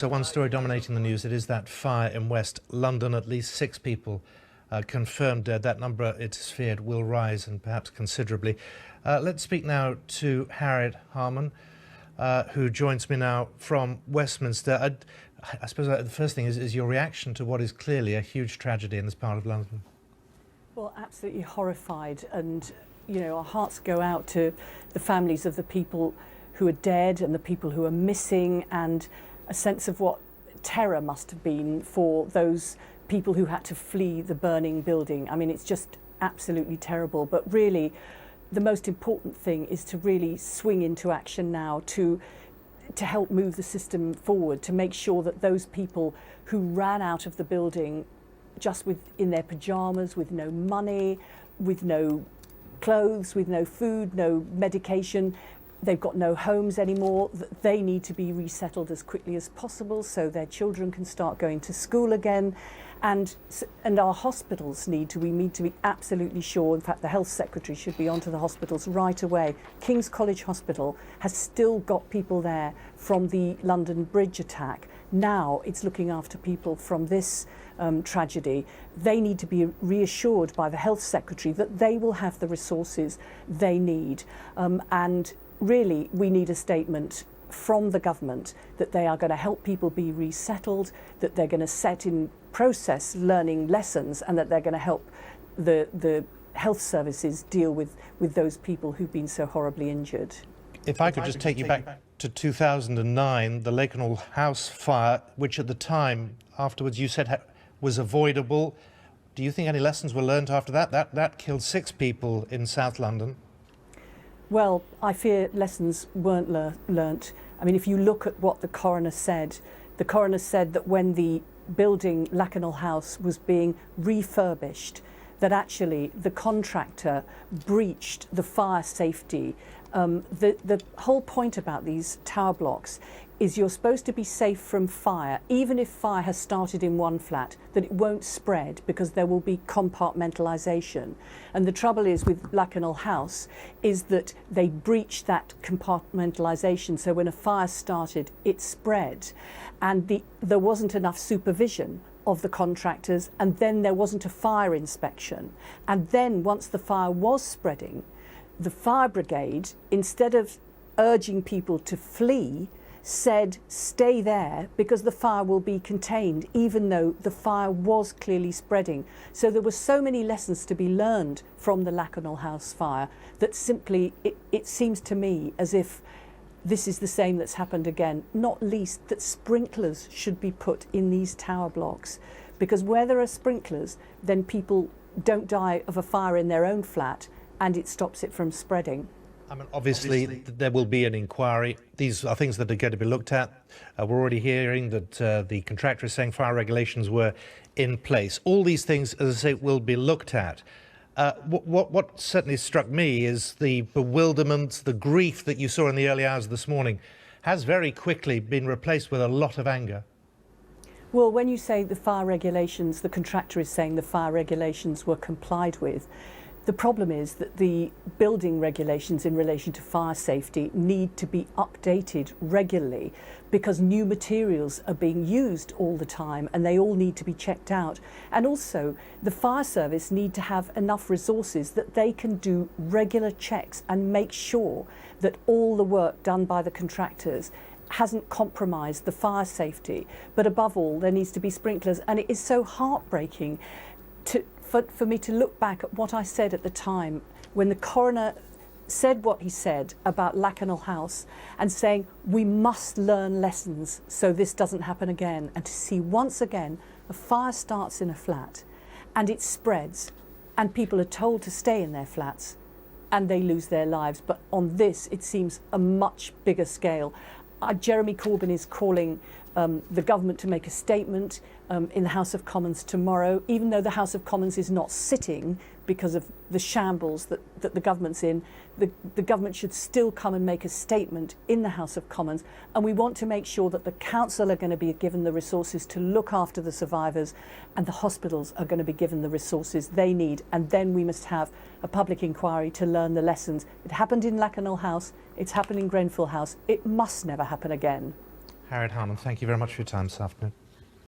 So one story dominating the news, it is that fire in West London. At least 6 people confirmed dead. That number, it's feared, will rise, and perhaps considerably. Let's speak now to Harriet Harman, who joins me now from Westminster. I suppose the first thing is your reaction to what is clearly a huge tragedy in this part of London. Well, absolutely horrified, and our hearts go out to the families of the people who are dead and the people who are missing, and a sense of what terror must have been for those people who had to flee the burning building. I mean, it's just absolutely terrible. But really, the most important thing is to really swing into action now to help move the system forward, to make sure that those people who ran out of the building just in their pyjamas, with no money, with no clothes, with no food, no medication, they've got no homes anymore, they need to be resettled as quickly as possible so their children can start going to school again. And our hospitals we need to be absolutely sure. In fact, the Health Secretary should be onto the hospitals right away. King's College Hospital has still got people there from the London Bridge attack. Now it's looking after people from this tragedy. They need to be reassured by the Health Secretary that they will have the resources they need. And really, we need a statement from the government that they are going to help people be resettled, that they're going to set in process learning lessons, and that they're going to help the health services deal with those people who've been so horribly injured. If I could just take you back to 2009, the Lakanel House fire, which at the time, afterwards, you said was avoidable. Do you think any lessons were learned after that? That killed 6 people in South London. Well, I fear lessons weren't learnt. I mean, if you look at what the coroner said that when the building Lakanel House was being refurbished, that actually the contractor breached the fire safety. The whole point about these tower blocks is you're supposed to be safe from fire, even if fire has started in one flat, that it won't spread because there will be compartmentalisation. And the trouble is with Lakanel House is that they breached that compartmentalisation, so when a fire started, it spread. And there wasn't enough supervision of the contractors, and then there wasn't a fire inspection. And then once the fire was spreading, the fire brigade, instead of urging people to flee, said stay there because the fire will be contained, even though the fire was clearly spreading. So there were so many lessons to be learned from the Lakanel House fire that simply it seems to me as if this is the same that's happened again, not least that sprinklers should be put in these tower blocks, because where there are sprinklers, then people don't die of a fire in their own flat and it stops it from spreading. I mean, obviously there will be an inquiry. These are things that are going to be looked at. We're already hearing that the contractor is saying fire regulations were in place. All these things, as I say, will be looked at. What certainly struck me is the bewilderment, the grief that you saw in the early hours this morning has very quickly been replaced with a lot of anger. Well, when you say the fire regulations, the contractor is saying the fire regulations were complied with. The problem is that the building regulations in relation to fire safety need to be updated regularly because new materials are being used all the time and they all need to be checked out. And also, the fire service need to have enough resources that they can do regular checks and make sure that all the work done by the contractors hasn't compromised the fire safety. But above all, there needs to be sprinklers. And it is so heartbreaking for me to look back at what I said at the time when the coroner said what he said about Lakanel House and saying we must learn lessons so this doesn't happen again, and to see once again a fire starts in a flat and it spreads and people are told to stay in their flats and they lose their lives. But on this it seems a much bigger scale. Jeremy Corbyn is calling the government to make a statement in the House of Commons tomorrow, even though the House of Commons is not sitting because of the shambles that the government's in. The government should still come and make a statement in the House of Commons, and we want to make sure that the council are going to be given the resources to look after the survivors and the hospitals are going to be given the resources they need, and then we must have a public inquiry to learn the lessons. It happened in Lakanel House, it's happened in Grenfell House, it must never happen again. Harriet Harman, thank you very much for your time this afternoon.